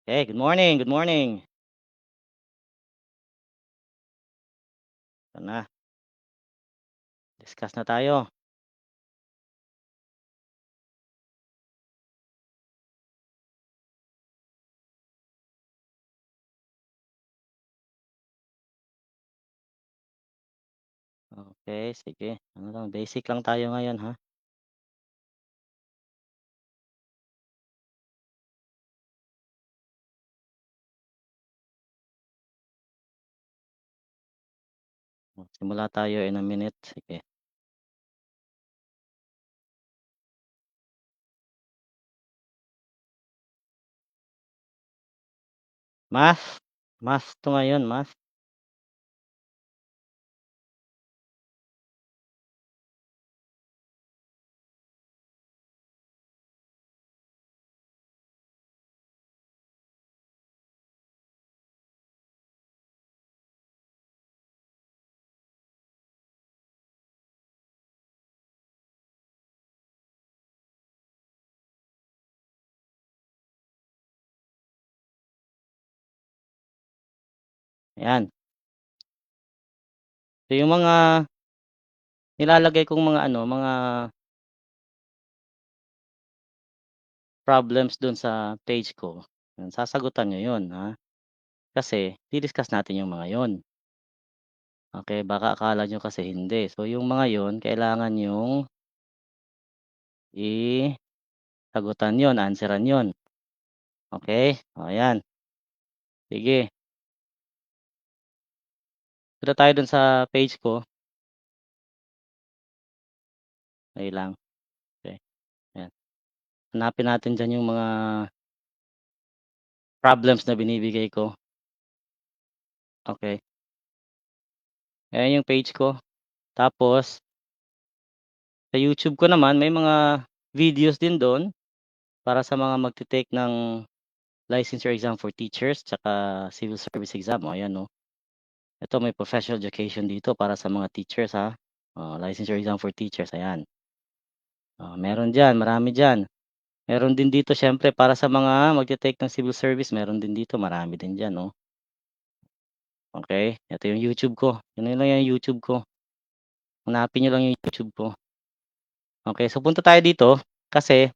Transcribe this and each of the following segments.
Hey, good morning, good morning. Ito na, discuss na tayo. Okay, sige. Ano lang, basic lang tayo ngayon, ha? Simula tayo in a minute, sige. Math, math 'to ngayon, math. Ayan. So, yung mga nilalagay kong mga ano, mga problems dun sa page ko, yan sasagutan niyo yun, ha? Kasi di-discuss natin yung mga yun. Okay, baka akala niyo kasi hindi. So, yung mga yun kailangan niyong sagutan yun, answeran yun, okey? Oh, ayan, sige. Punta tayo dun sa page ko, dali lang, okey, ayan. Hanapin natin diyan yung mga problems na binibigay ko, okey. Ayan yung page ko, tapos sa YouTube ko naman may mga videos din dun para sa mga magte-take ng licensure exam for teachers tsaka civil service exam, oh, ayan, oh. Ito may professional education dito para sa mga teachers, ha. Oh, licensure exam for teachers, ayan. Oh, meron diyan, marami diyan. Meron din dito siyempre para sa mga magte-take ng civil service, meron din dito, marami din diyan, oh. Okey, ito yung YouTube ko, yun lang yung YouTube ko, hanapin niyo lang yung YouTube ko. Okey, so punta tayo dito kasi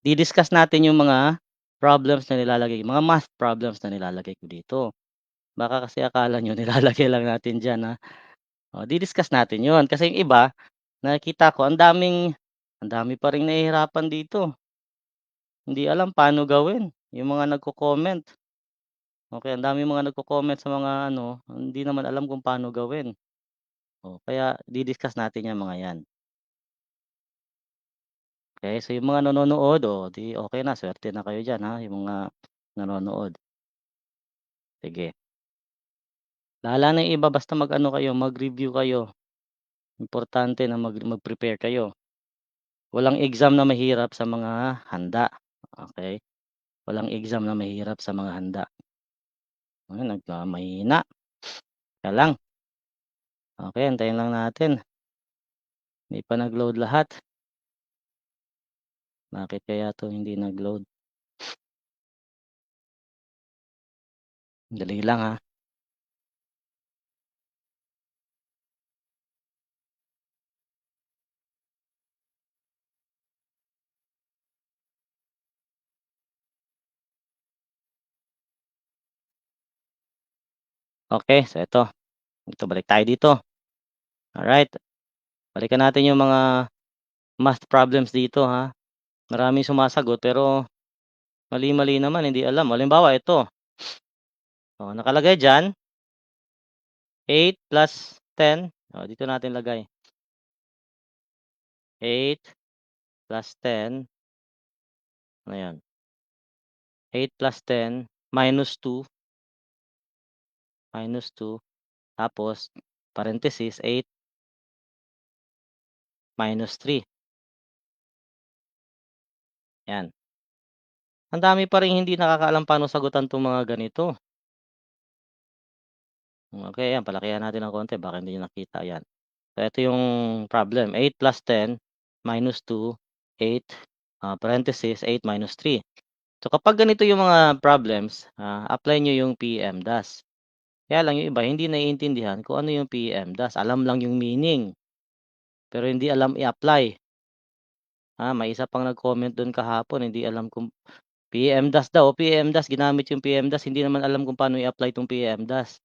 di-discuss natin yung mga problems na nilalagay, mga math problems na nilalagay ko dito. Baka kasi akala niyo nilalagay lang natin diyan, oh, di-discuss natin yun kasi yung iba nakikita ko ang dami pa ring nahihirapan dito, hindi alam paano gawin, yung mga nagko-comment. Okey, ang daming mga nagko-comment sa mga ano, hindi naman alam kung paano gawin. Oh, kaya di-discuss natin yang mga yan. Okey, so yung mga nanonood, oh, 'di okey na suwerte na kayo diyan, yung mga nanonood. Sige, bahala na yung iba basta mag-ano kayo, mag-review kayo. Importante na mag-prepare kayo. Walang exam na mahirap sa mga handa, okey? Walang exam na mahirap sa mga handa. Mahina, teka lang. Okey, antayin lang natin, hindi pa nag-load lahat. Bakit kaya 'to hindi nag-load? Dali lang, Okey, so ito balik tayo dito. Alright, balikan natin yung mga math problems dito, Maraming sumasagot pero mali-mali naman, hindi alam. Halimbawa ito, oh, nakalagay diyan 8 + 10, dito natin lagay 8 + 10, ano 'yan, 8 + 10 -2 tapos parenthesis 8 - 3, 'yan. Ang dami pa ring hindi nakakaalam paano sagutan 'tong mga ganito. Okey, ayan palakihan natin ng konti baka hindi niyo nakita, 'yan. So ito yung problem, 8 + 10 -2, 8, parenthesis 8 - 3. So, kapag ganito yung mga problems, apply niyo yung PEMDAS. Kaya lang yung iba hindi naiintindihan kung ano yung PEMDAS, alam lang yung meaning, pero hindi alam i-apply. May isa pang nag-comment dun kahapon hindi alam kung PEMDAS daw, PEMDAS ginamit yung PEMDAS hindi naman alam kung paano i-apply 'tong PEMDAS.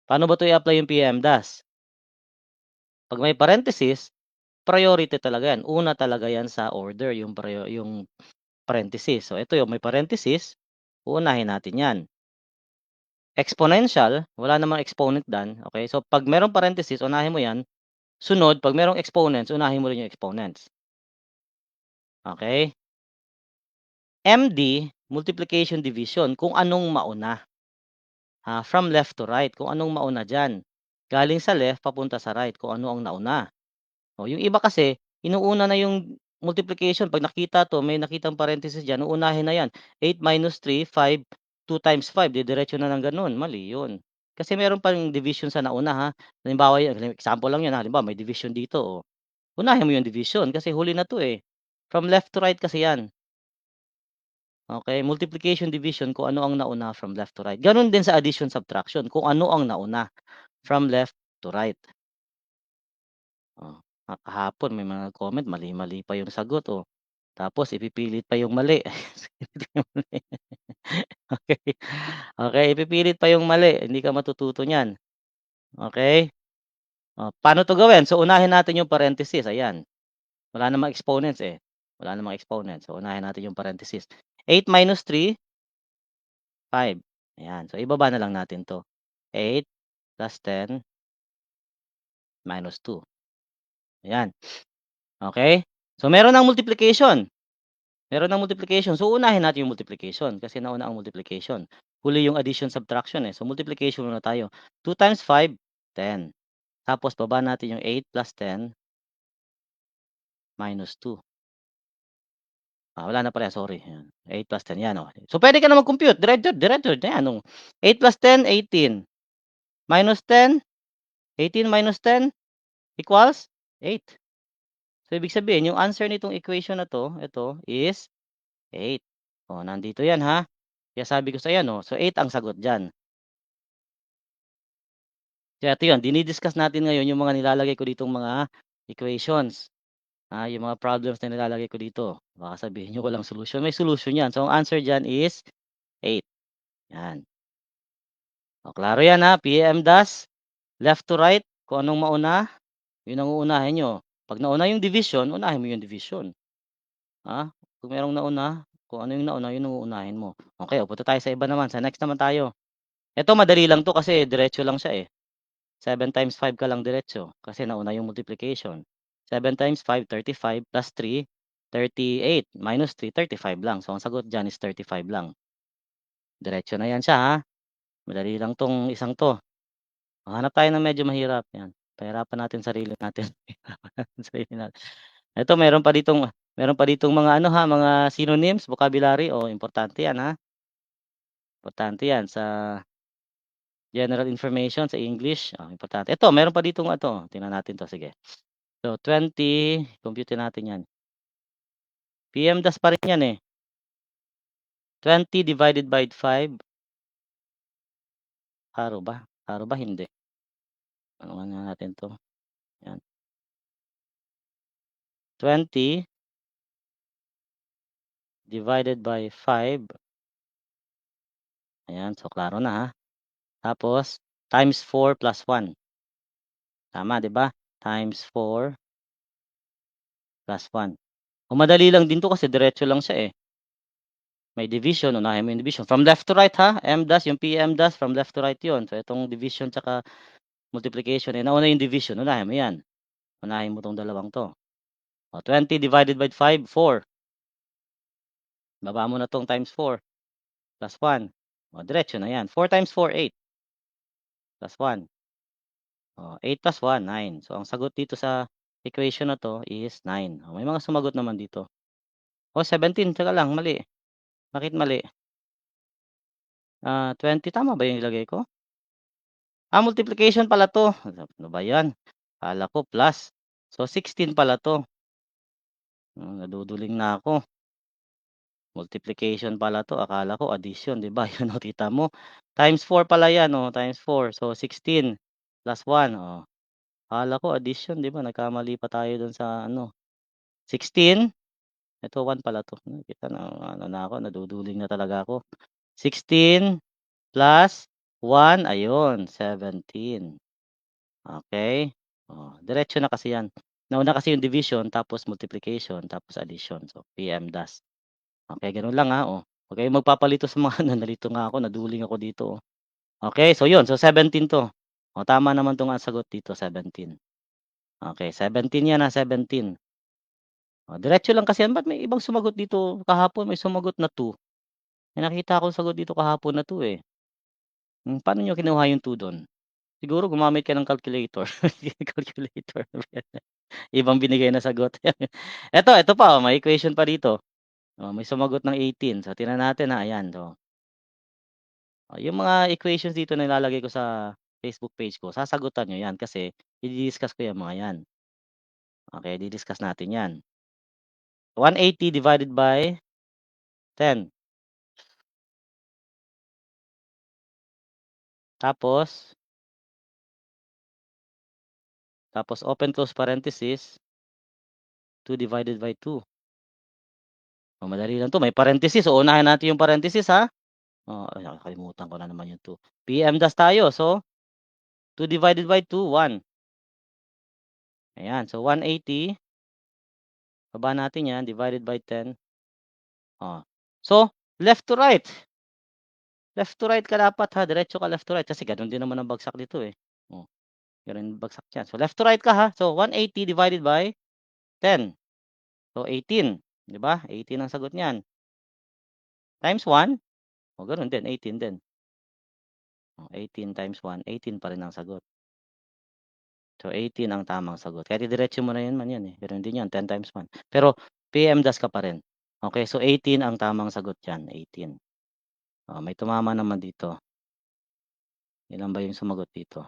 Paano ba 'to i-apply yung PEMDAS? 'Pag may parenthesis, priority talaga 'yan, una talaga 'yan sa order yung parenthesis. So, ito yung may parenthesis, uunahin natin 'yan. Exponential, wala namang exponent diyan, okey? So, 'pag merong parenthesis unahin mo 'yan, sunod 'pag merong exponents unahin mo rin yung exponents, okey? MD, multiplication division, kung anong mauna, from left to right, kung anong mauna diyan. Galing sa left papunta sa right, kung ano ang nauna. Oh, yung iba kasi inuuna na yung multiplication 'pag nakita 'to, may nakitang parenthesis diyan, uunahin na 'yan. 8 - 3, 5, 2 times 5 didiretso na ng gano'n, mali 'yun. Kasi meron pang division sa nauna, Halimbawa 'yan, example lang 'yan, halimbawa may division dito, oh, unahin mo yung division kasi huli na 'to, eh. From left to right kasi 'yan, okey? Multiplication, division kung ano ang nauna from left to right. Gano'n din sa addition, subtraction kung ano ang nauna from left to right. Oh, kahapon may mga nag-comment mali-mali pa yung sagot, oh. Tapos ipipilit pa yung mali. Okey, okey ipipilit pa yung mali, hindi ka matututo niyan, okey? Oh, paano 'to gawin? So, unahin natin yung parenthesis, ayan. Wala namang exponents, eh, wala namang exponents. So, unahin natin yung parenthesis. 8 - 3, 5, ayan. So, ibaba na lang natin 'to. 8 plus 10 minus 2, ayan, okey? So, meron ng multiplication, so unahin natin yung multiplication kasi nauna ang multiplication. Huli yung addition, subtraction, eh. So, multiplication muna tayo. 2 times 5, 10. Tapos baba natin yung 8 plus 10 minus 2. Wala na pala, sorry, yan. 8 plus 10, yan, oh. So, puwede ka na mag-compute, diretso diretso na yan, oh. 8 plus 10, 18. Minus 10, 18 minus 10 equals 8. So, ibig sabihin yung answer nitong equation na 'to, ito is 8. Oh, nandito yan, Kaya sabi ko sa 'yan, oh, so 8 ang sagot diyan. Kaya ito 'yun, dini-discuss natin ngayon yung mga nilalagay ko ditong mga equations, yung mga problems na nilalagay ko dito. Baka sabihin niyo walang solusyon, may solution 'yan. So, ang answer diyan is 8, 'yan. Oh, klaro 'yan, PEMDAS, left to right, kung anong mauna, 'yun ang uunahin niyo. 'Pag nauna yung division, unahin mo yung division, kung merong nauna, kung ano yung nauna, 'yun ang uunahin mo. Okey, punta tayo sa iba naman, sa next naman tayo. Eto madali lang 'to kasi diretso lang siya, eh. 7 times 5 ka lang diretso kasi nauna yung multiplication. 7 times 5, 35 plus 3, 38 minus 3, 35 lang. So, ang sagot diyan is 35 lang. Diretso na 'yan siya, madali lang 'tong isang 'to. Hanap tayo ng medyo mahirap, 'yan. Pahirapan natin sarili natin. Pahirapan natin sarili natin. Eto meron pa ditong mga ano, mga synonyms, vocabulary, importante 'yan, importante 'yan sa general information sa English, importante. Ito meron pa ditong tingnan natin 'to, sige. So, 20, compute natin 'yan. PMDAS pa rin 'yan, eh. 20 divided by 5, klaro ba? Klaro ba? Hindi. Ano nga natin 'to, 'yan. 20 divided by 5, ayan. So, klaro na, Tapos times 4 plus 1, tama, 'di ba? Times 4 plus 1. Madali lang din 'to kasi diretso lang siya, eh. May division, unahin mo yung division. From left to right, MDAS, yung PMDAS from left to right 'yun. So, itong division tsaka multiplication, nauna yung division, unahin mo 'yan. Unahin mo 'tong dalawang 'to. 20 divided by 5, 4. Baba mo na 'tong times 4 plus 1. Diretso na 'yan. 4 times 4, 8 plus 1. 8 plus 1, 9. So, ang sagot dito sa equation na 'to is 9. May mga sumagot naman dito. 17, teka lang, mali. Bakit mali? 20, tama ba yung nilagay ko? Multiplication pala 'to. Ano ba 'yan? Akala ko plus. So, 16 pala 'to. Naduduling na ako. multiplication pala 'to, akala ko addition, 'di ba? 'Yun, oh, kita mo, times 4 pala 'yan, oh, times 4. So, 16 plus 1, oh, akala ko addition, 'di ba, nagkamali pa tayo do'n sa ano, 16, eto 1 pala 'to, kita na ano na ako, naduduling na talaga ako. 16 plus 1, ayun, 17. Okey, oh, diretso na kasi 'yan. Nauna kasi yung division, tapos multiplication, tapos addition, so PMDAS. Okey, gano'n lang, oh. Huwag kayong magpapalito sa mga ano, nalito nga ako, naduling ako dito, oh. Okey, so 'yun, so 17 'to. Oh, tama naman 'tong, sagot dito, 17. Okey, 17 'yan, 17. Oh, diretso lang kasi 'yan, ba't may ibang sumagot dito kahapon, may sumagot na 2. May nakita akong sagot dito kahapon na 2, eh. Paano niyo kinuha yung 2 do'n? Siguro gumamit ka ng calculator, calculator. Ibang binigay na sagot. Eto pa, oh, may equation pa dito. Oh, may sumagot ng 18. So, tingnan natin, ayan, so, oh, yung mga equations dito na nilalagay ko sa Facebook page ko, sasagutan niyo 'yan kasi i-di-discuss ko 'yang mga 'yan. Okey, di-discuss natin 'yan. 180 divided by 10, tapos open close parenthesis, 2 divided by 2. Oh, madali lang 'to, may parenthesis, so unahin natin yung parenthesis, ha. Oh, ay, nakalimutan ko na naman yung 2. PM-DAS tayo, so 2 divided by 2, 1. Ayan, so 180, baba natin 'yan, divided by 10, oh. So, left to right. Left to right ka dapat, ha, diretso ka left to right kasi gano'n din naman ang bagsak dito, eh. Oh, gano'n bagsak diyan. So, left to right ka, ha. So, 180 divided by 10. So, 18, 'di ba? 18 ang sagot niyan. Times 1, oh, gano'n din, 18 din. Oh, 18 times 1, 18 pa rin ang sagot. So, 18 ang tamang sagot. Kahit idiretso mo na 'yan man 'yan, eh, gano'n din 'yan, 10 times 1. Pero PMDAS ka pa rin. Okey, so 18 ang tamang sagot diyan, 18. Oh, may tumama naman dito. Ilan ba yung sumagot dito?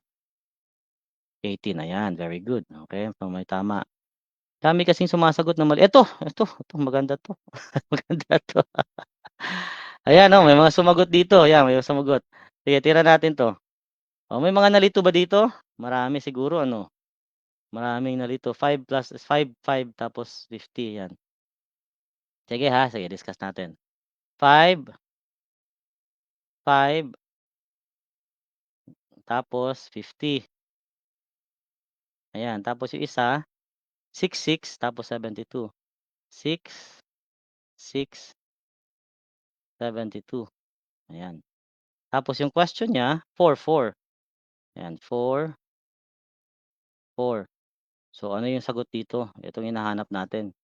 18, ayan, very good. Okey, so may tama. Dami kasing sumasagot na mali. Eto maganda 'to, maganda 'to. Ayan, oh, may mga sumagot dito, 'yan, may sumagot. Sige, tira natin 'to. Oh, may mga nalito ba dito? Marami siguro, ano? Maraming nalito, 5 plus 5, 5 tapos 50, 'yan. Sige, ha, sige, discuss natin. 5, 5 tapos 50, ayan. Tapos yung isa, 6, 6 tapos 72. 6, 6, 72, ayan. Tapos yung question niya, 4, 4, ayan, 4, 4. So, ano yung sagot dito? Itong hinahanap natin.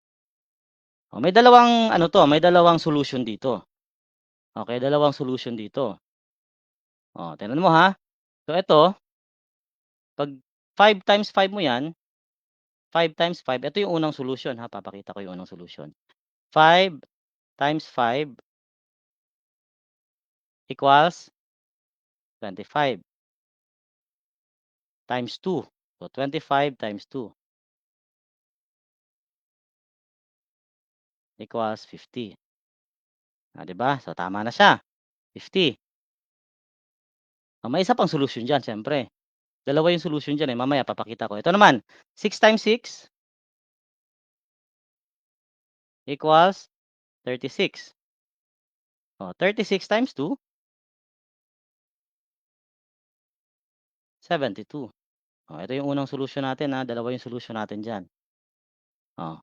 Oh, may dalawang ano 'to, may dalawang solution dito. Okey, dalawang solution dito. Oh, tingnan mo, ha. So, ito, 'pag 5 times 5 mo 'yan, 5 times 5, ito yung unang solusyon, ha, papakita ko yung unang solusyon. 5 times 5 equals 25 times 2. So, 25 times 2 equals 50. 'Di ba? So, tama na siya, 50. May isa pang solusyon diyan siyempre. Dalawa yung solusyon diyan, eh, mamaya papakita ko. Ito naman, 6 times 6 equals 36. 36 times 2, 72. Ito yung unang solusyon natin, dalawa yung solusyon natin diyan. Oh,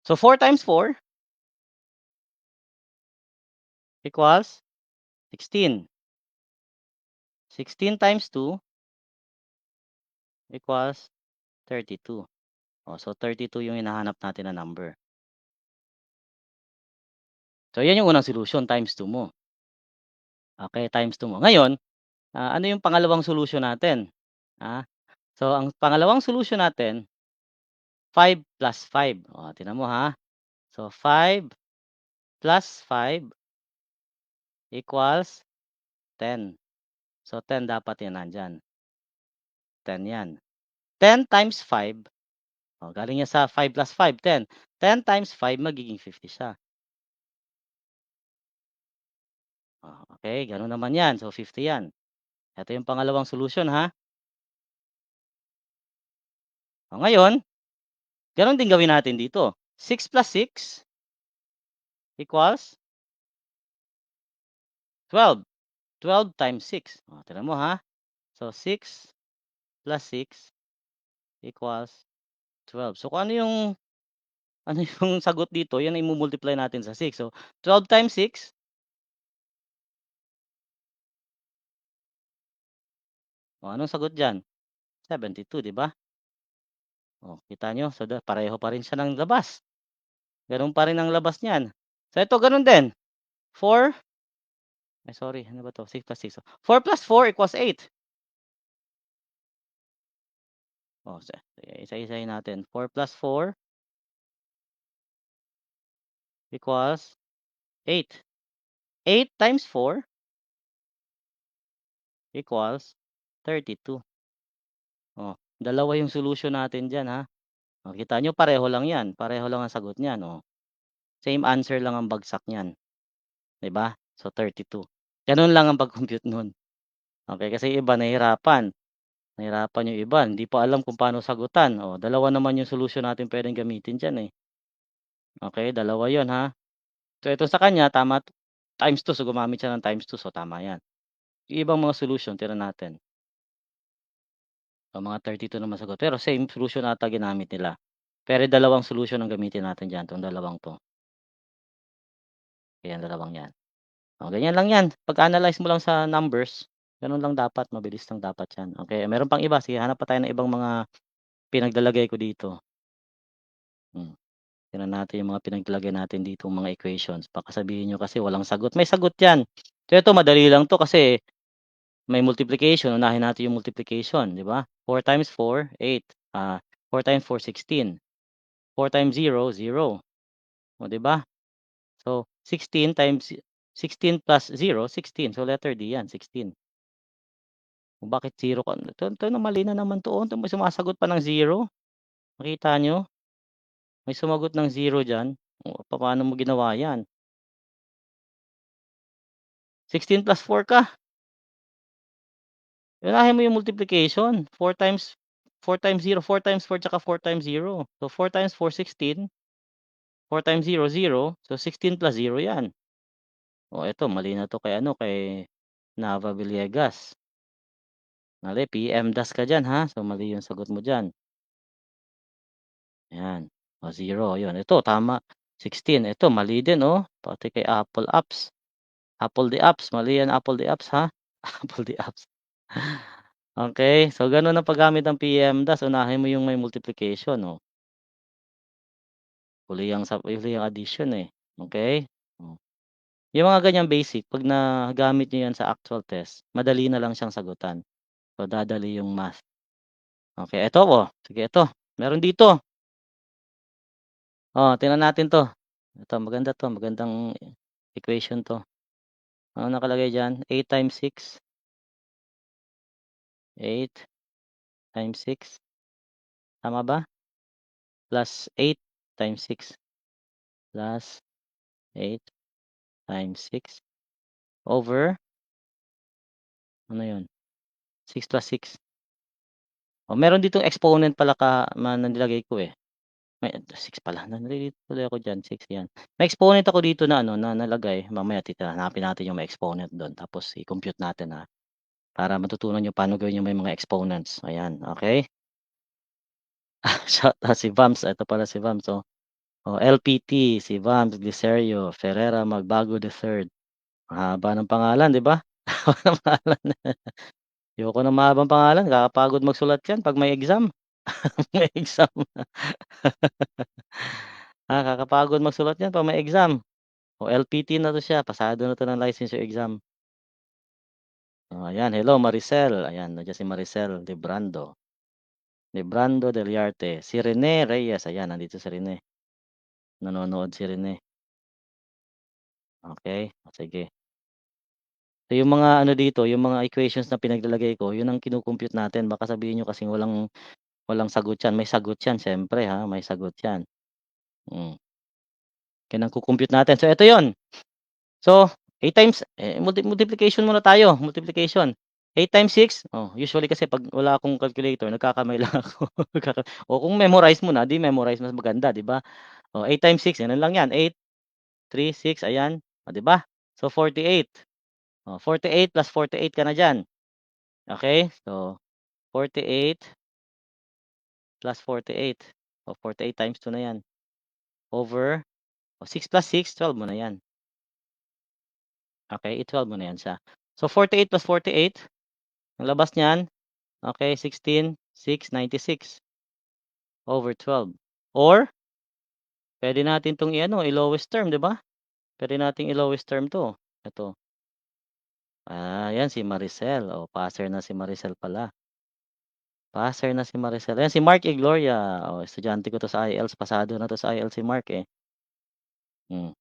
so 4 times 4 equals 16. 16 times 2 equals 32. So 32 yung hinahanap natin na number. So, yan yung unang solusyon, times 2 mo. Okey, times 2 mo. Ngayon, ano yung pangalawang solusyon natin? Ah, so ang pangalawang solusyon natin, 5 plus 5. Tignan mo, ha. So, 5 plus 5 equals 10. So, 10 dapat yan nandiyan, 10 yan. 10 times 5, galing yan sa 5 plus 5, 10. 10 times 5 magiging 50 siya. Okey, gano'n naman 'yan. So, 50 'yan. Ito yung pangalawang solusyon, ha. Ngayon, gano'n din gawin natin dito. 6 plus 6 = 12. 12 times 6. Tignan mo, ha. So, 6 plus 6 = 12. So, kung ano yung ano yung sagot dito, 'yan ang imu-multiply natin sa 6. So, 12 times 6, anong sagot diyan? 72, 'di ba? Kita niyo, so, pareho pa rin siya ng labas. Gano'n pa rin ang labas niyan. So, ito gano'n din. 4 ay sorry, ano ba 'to, 6 plus 6. 4 plus 4 = 8. Sige, isa-isahin natin. 4 plus 4 = 8. 8 times 4 = 32. Dalawa yung solution natin diyan, ha. Kita niyo pareho lang 'yan, pareho lang ang sagot niyan, same answer lang ang bagsak niyan, 'di ba? So, 32. Gano'n lang ang pag-compute nun. Kasi yung iba nahirapan yung iba, hindi pa alam kung paano sagutan. Dalawa naman yung solusyon natin puwedeng gamitin diyan, eh. Dalawa 'yun, ha. So, ito sa kanya tama, times 2, so gumamit siya ng times 2, so tama 'yan. Yung ibang mga solution tignan natin. Mga 32 naman sagot, pero same solution ata ginamit nila. Pero dalawang solution ang gamitin natin diyan, 'tong dalawang 'to. Ayan, dalawang 'yan. Ganyan lang 'yan, pag-analyze mo lang sa numbers, gano'n lang dapat, mabilis lang dapat 'yan. Meron pang iba, sige hanap pa tayo ng ibang mga pinaglalagay ko dito. Tingnan natin yung mga pinaglalagay natin ditong mga equations, baka sabihin niyo kasi walang sagot, may sagot 'yan. So, ito madali lang 'to kasi may multiplication, unahin natin yung multiplication, 'di ba? 4 times 4, 8. 4 times 4, 16. 4 times 0, 0. 'Di ba? So, 16 plus 0, 16. So, letter D 'yan, 16. Bakit 0 ka, ito na mali na naman 'to, ito may sumasagot pa ng 0. Nakita niyo? May sumagot ng 0 diyan. Papaano mo ginawa 'yan? 16 plus 4 ka, unahin mo yung multiplication. 4 times 0, 4 times 4 tsaka 4 times 0. So, 4 times 4, 16. 4 times 0, 0. So, 16 plus 0 'yan. Eto mali na 'to kay ano, kay Nava Villegas. Mali, PM-DAS ka diyan, ha. So, mali yung sagot mo diyan. Ayan, 0 'yun. Ito tama, 16. Ito mali din, pati kay Apple Apps. Apple the Apps, mali yan, Apple the Apps, ha. Apple the Apps. So gano'n ang paggamit ng PM-DAS, unahin mo yung may multiplication, huli ang addition, eh, okey. Oh, yung mga ganyang basic 'pag nagamit niyo yan sa actual test, madali na lang siyang sagutan. So, dadali yung math. Eto, sige ito, meron dito, tingnan natin 'to. Ito maganda 'to, magandang equation 'to. Ano nakalagay diyan, 8 times 6, tama ba? Plus 8 times 6, plus 8 times 6 over, ano 'yun, 6 plus 6. Meron ditong exponent pala na nilagay ko, eh. May 6 pala, nalilito tuloy ako diyan, 6 'yan. May exponent ako dito na ano, na nalagay, mamaya hanapin natin yung may exponent do'n tapos i-compute natin, para matutunan niyo paano gawin yung may mga exponents, ayan, okey? Si Vams, eto pala si Vams, LPT, si Vams Glicerio Ferrera Magbago III. Ang haba ng pangalan, 'di ba? Haba ng pangalan. Ayoko ng mahabang pangalan, nakakapagod magsulat 'yan 'pag may exam. May exam. Nakakapagod magsulat 'yan 'pag may exam. LPT na 'to siya, pasado na 'to ng licensure exam. Ayan, hello Maricel, ayan nandiyan si Maricel Lebrando Deliarte, si Rene Reyes, ayan nandito si Rene, nanonood si Rene, okey, sige. So, yung mga ano dito, yung mga equations na pinaglalagay ko, yun ang kino-compute natin, baka sabihin niyo kasing walang walang sagot 'yan, may sagot 'yan siyempre, may sagot 'yan. Hmm, 'Yan ang co-compute natin, so eto yun. So, 8 times multiplication muna tayo, multiplication. 8 times 6 usually kasi 'pag wala akong calculator nagkakamay lang ako. O kung memorize mo na, 'di memorize mas maganda, 'di ba? 8 times 6 ganun lang 'yan, 8, 3, 6 ayan, 'di ba? So 48, 48 plus 48 ka na diyan, okey? So 48 plus 48, 48 times 2 na 'yan, over 6 plus 6, 12 mo na 'yan, okey, i-12 mo na 'yan siya. So 48 plus 48 ang labas niyan, okey, 16, 6, 96 over 12 or puwede natin 'tong i-ano, i-lowest term, 'di ba? Puwede nating i-lowest term 'to, ito. 'Yan si Maricel, passer na si Maricel pala. Passer na si Maricel. Ayan si Mark E. Gloria, estudyante ko 'to sa IELTS, pasado na 'to sa IELTS si Mark, eh. Hmm.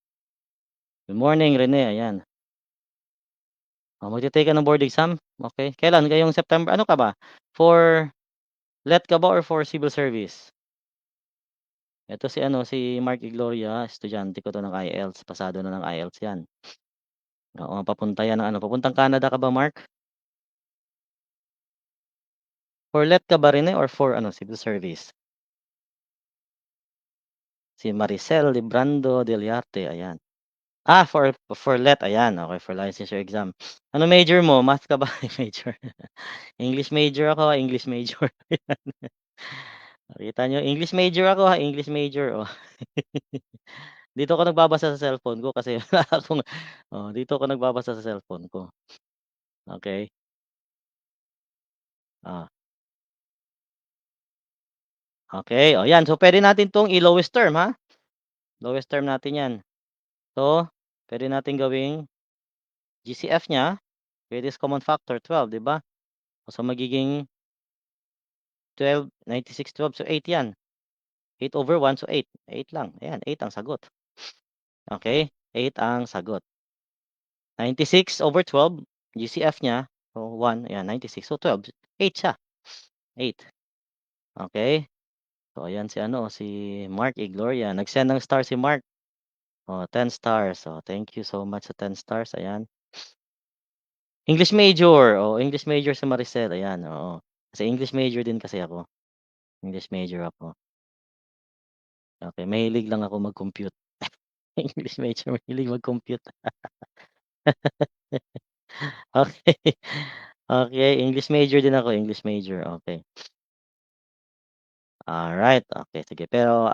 Good morning Rene, ayan. Magte-take ka ng board exam? Okey. Kailan, ngayong September ano ka ba, for LET ka ba or for civil service? Ito si ano, si Mark E. Gloria, estudyante ko 'to ng IELTS, pasado na ng IELTS 'yan. Oo, papunta 'yan ng ano, papuntang Canada ka ba, Mark? For LET ka ba Rene or for ano, civil service? Si Maricel Librando Deliarte, ayan. For LET, ayan, okey, for licensure exam. Ano major mo, math ka ba? Major. English major ako, English major. Kita niyo, English major ako, English major, oh. Dito ako nagbabasa sa cellphone ko kasi wala akong dito ako nagbabasa sa cellphone ko, okey. Oh, okey, 'yan. So, puwede natin 'tong i-lowest term, ha, lowest term natin 'yan. So, puwede natin gawing GCF niya, greatest common factor 12, 'di ba? So, magiging 12, 96, 12, so 8 'yan. 8/1, so 8, 8 lang, ayan, 8 ang sagot. Okey, 8 ang sagot. 96/12, GCF niya, so 1, ayan 96, so 12, 8 siya, 8. Okey, so ayan si ano, si Mark E. Gloria, nag-send ng star si Mark. 10 stars, thank you so much sa 10 stars, ayan. English major si Maricel, ayan, oo. Kasi English major din kasi ako, English major ako. Okey, mahilig lang ako mag-compute. English major, mahilig mag-compute. Okey. Okey, English major din ako, English major, okey. Alright, okey sige. Pero,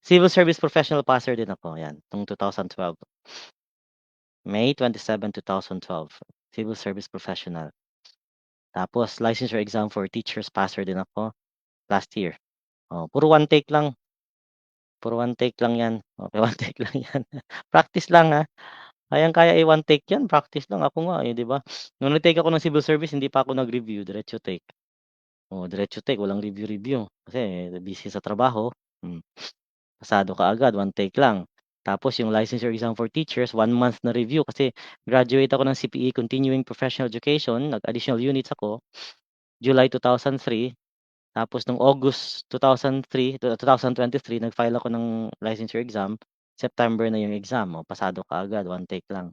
civil service professional passer din ako, 'yan, nung 2012. May 27, 2012, civil service professional. Tapos licensure exam for teachers passer din ako last year. Puro one take lang, puro one take lang 'yan, okey, one take lang 'yan. Practice lang, kayang-kaya i-one take 'yan, practice lang. Ako nga, 'di ba, nung nag-take ako ng civil service hindi pa ako nag-review, diretso take. Diretso take, walang review-review kasi busy sa trabaho, hmm. Pasado kaagad, one take lang. Tapos yung licensure exam for teachers, 1 month na review kasi graduate ako ng CPE, Continuing Professional Education, nag-additional units ako, July 2003. Tapos nung August 2023 nag-file ako ng licensure exam, September na yung exam, pasado kaagad, one take lang.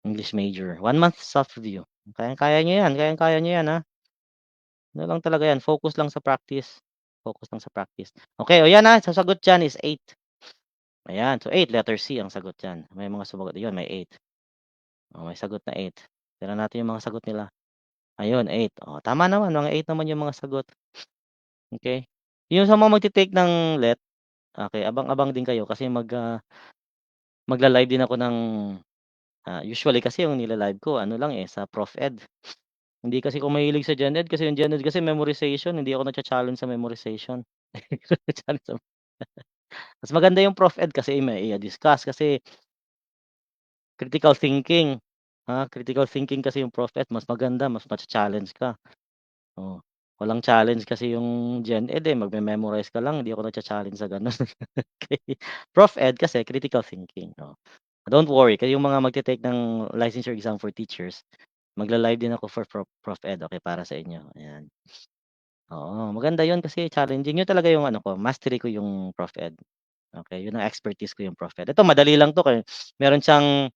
English major, 1 month self-review. Kayang-kaya niyo 'yan, kayang-kaya niyo 'yan, Ano lang talaga 'yan, focus lang sa practice, focus lang sa practice. Okey, 'yan, sa sagot diyan is 8. Ayan, so 8 letter C ang sagot diyan. May mga sumagot ayun may 8. May sagot na 8. Tignan natin yung mga sagot nila. Ayun 8, tama naman mga 8 naman yung mga sagot, okey. Yung sa mga magte-take ng LET, okey abang-abang din kayo kasi magla-live din ako ng, usually kasi yung nila-live ko ano lang, sa Prof Ed. Hindi kasi ako mahilig sa Gen Ed kasi yung Gen Ed kasi memorization, hindi ako nagcha-challenge sa memorization. Challenge sa mas maganda yung Prof Ed kasi may i-discuss kasi critical thinking, critical thinking kasi yung Prof Ed mas maganda, mas macha-challenge ka, oh. Walang challenge kasi yung Gen Ed, magme-memorize ka lang, hindi ako nagcha-challenge sa gano'n. Okey. Prof Ed kasi critical thinking, Don't worry kayo yung mga magte-take ng licensure exam for teachers, magla-live din ako for Prof Ed, okey para sa inyo, ayan. Oo, maganda yun kasi challenging, yun talaga yung ano ko, mastery ko yung Prof Ed. Okey, yun ang expertise ko yung Prof Ed. Ito madali lang 'to meron siyang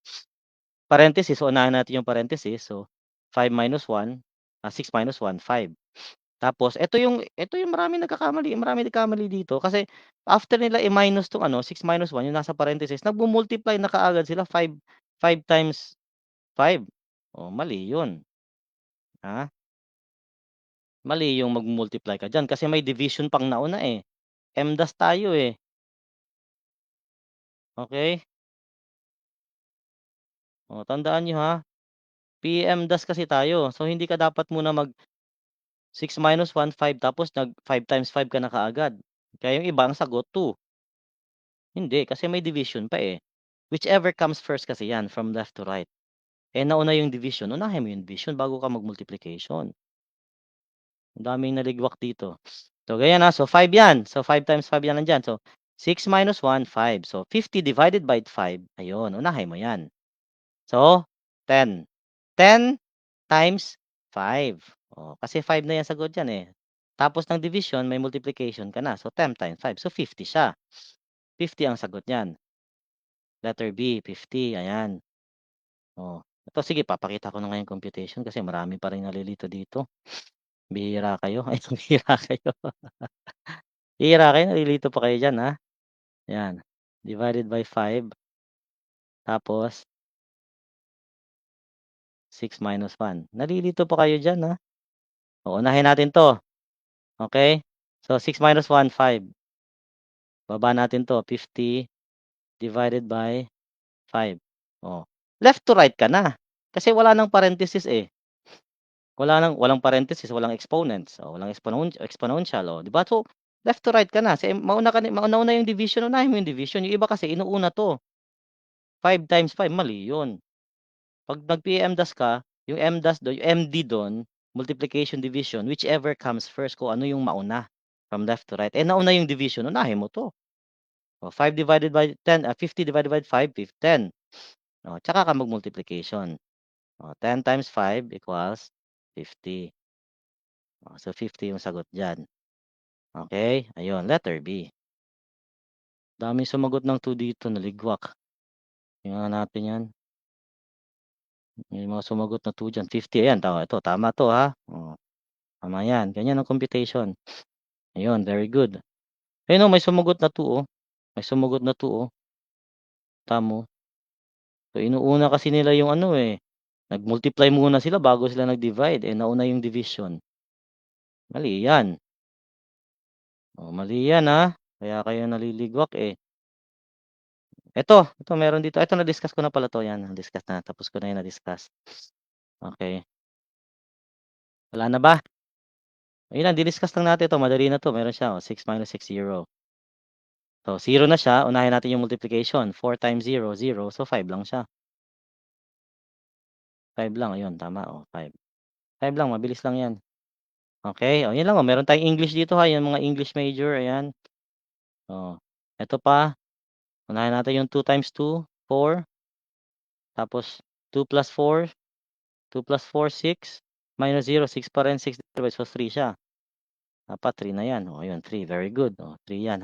parenthesis, so unahin natin yung parenthesis. So, 5 - 1, 6 - 1, 5. Tapos eto yung maraming nagkakamali dito kasi after nila i-minus 'tong ano, 6 - 1 yung nasa parenthesis nagmu-multiply na kaagad sila 5 times 5. Oh, mali yun, ah. Mali yung magmu-multiply ka diyan kasi may division pang nauna, eh. MDAS tayo, eh, okey? Oh, tandaan niyo, ha, PEMDAS kasi tayo. So, hindi ka dapat muna 6 - 1, 5 tapos nag 5 times 5 ka na kaagad. Kaya yung iba ang sagot 2. Hindi, kasi may division pa, eh. Whichever comes first kasi 'yan from left to right. Eh, nauna yung division, unahin mo yung division bago ka mag-multiplication. Ang daming naligwak dito. So, ganyan, so 5 'yan. So, 5 times 5 'yan nandiyan. So, 6 - 1, 5. So, 50 divided by 5, ayun, unahin mo 'yan. So, 10. 10 times 5. Oh, kasi 5 na 'yang sagot diyan, eh. Tapos ng division may multiplication ka na. So, 10 times 5. So, 50 siya. 50 ang sagot niyan. Letter B, 50, ayan. Oh, ito sige papakita ko na nga yung computation kasi marami pa ring nalilito dito. Bihira kayo, ay bihira kayo. Bihira kayo, nalilito pa kayo diyan, ha. Yan, divided by 5 tapos 6 - 1. Nalilito pa kayo diyan, ha. O unahin natin 'to, okey? So, 6 - 1, 5. Baba natin 'to, 50 divided by 5. Oh, left to right ka na, kasi wala ng parenthesis, eh. Walang parenthesis, walang exponents, o walang exponential, oh, 'di ba? So, left to right ka na, mauna yung division, unahin mo yung division. Yung iba kasi inuuna 'to, 5 times 5, mali yun. 'Pag nag-PMDAS ka, yung MDAS dun, yung MD dun, multiplication, division, whichever comes first, kung ano yung mauna from left to right. Eh, nauna yung division, unahin mo 'to. Oh, 5 divided by 10, 50 divided by 5, 10. Oh, tsaka ka mag-multiplication. Oh, 10 times 5 equals 50. Oh, so 50 yung sagot diyan. Okey, ayun letter B. Daming sumagot ng 2 dito, naligwak. Tingnan natin 'yan, may mga sumagot na 2 diyan, 50 ayan ito tama 'to, ha. Oh, tama 'yan, ganyan ang computation. Ayun, very good. Ayun, may sumagot na 2, may sumagot na 2, tama. So, inuuna kasi nila yung ano, eh, nag-multiply muna sila bago sila nag-divide, eh, nauna yung division. Mali 'yan. Oh, mali 'yan, kaya kayo naliligwak, eh. Ito meron dito, ito na-discuss ko na pala 'to, 'yan na-discuss na, tapos ko na 'yan na-discuss. Okey, wala na ba? Ayun na, diniscuss lang natin 'to, madali na 'to, meron siya, 6 - 6, 0. So, 0 na siya, unahin natin yung multiplication, 4 times 0, 0, so 5 lang siya. 5 lang, ayun tama, 5. 5 lang, mabilis lang 'yan. Okey, yun lang, meron tayong English dito, yung mga English major, ayan. Oh, eto pa, unahin natin yung 2 times 2, 4, tapos 2 plus 4, 2 plus 4, 6, minus 0, 6 pa rin, 6 divided, so 3 siya. Dapat 3 na 'yan, ayun 3, very good, 3 'yan,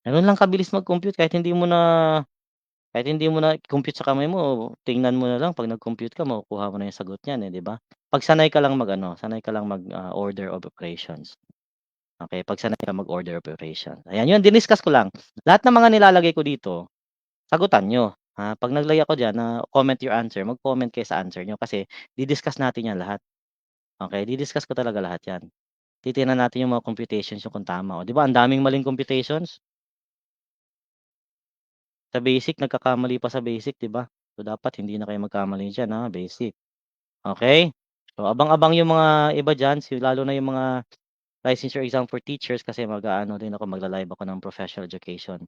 Gano'n lang kabilis mag-compute kahit hindi mo na compute sa kamay mo, tingnan mo na lang 'pag nag-compute ka makukuha mo na 'yung sagot niyan, 'di ba? 'Pag sanay ka lang mag-ano, sanay ka lang order of operations. Okey, 'pag sanay ka mag-order of operations. Ayan, 'yun diniscuss ko lang. Lahat ng mga nilalagay ko dito, sagutan niyo, 'Pag naglagay ako diyan na comment your answer, mag-comment kayo sa answer niyo kasi di-discuss natin 'yan lahat. Okey, di-discuss ko talaga lahat 'yan. Titingnan natin 'yung mga computations niyo kung tama, 'di ba ang daming maling computations? Sa basic nagkakamali pa sa basic, 'di ba? So, dapat hindi na kayo magkamali diyan, basic. Okey? So, abang-abang yung mga iba diyan, lalo na yung mga licensure exam for teachers kasi mag-aano din ako, magla-live ako ng professional education.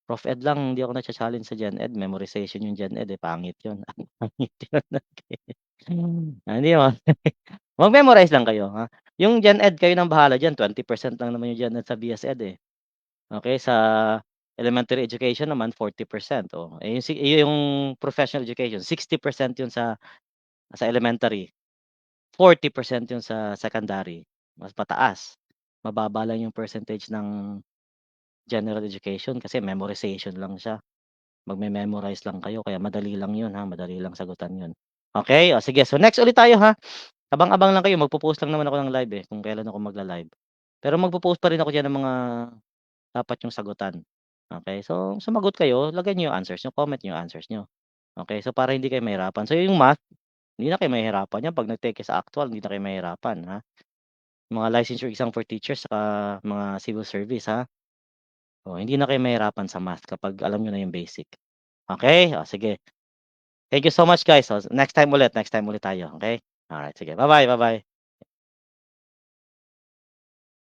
Prof Ed lang hindi ako nacha-challenge sa Gen Ed, memorization yung Gen Ed, pangit yun. Pangit yun. Hindi mo mag-memorize lang kayo, Yung Gen Ed kayo ng bahala diyan, 20% lang naman yung Gen Ed sa BS Ed, eh. Okey, sa elementary education naman 40%, yung professional education 60% yun sa elementary, 40% yun sa secondary, mas mataas. Mababa lang yung percentage ng general education kasi memorization lang siya. magme-memorize lang kayo kaya madali lang 'yun, ha, madali lang sagutan 'yun. Okey, o sige, so next ulit tayo, ha. Abang-abang lang kayo, magpo-post lang naman ako ng live, eh, kung kailan ako magla-live. Pero magpo-post pa rin ako diyan ng mga dapat niyong sagutan. Okey, so sumagot kayo, lagay niyo yung answers niyo, comment niyo yung answers niyo. Okey, so para hindi kayo mahirapan. So yung math, hindi na kayo mahihirapan yan 'pag nag-take kayo sa actual, hindi na kayo mahihirapan, ha. Mga licensure exam for teachers saka mga civil service, ha. Oh, hindi na kayo mahihirapan sa math kapag alam niyo na yung basic. Okey, oh, sige. Thank you so much guys. So next time ulit tayo, okey? Alright, sige. Bye-bye, bye-bye.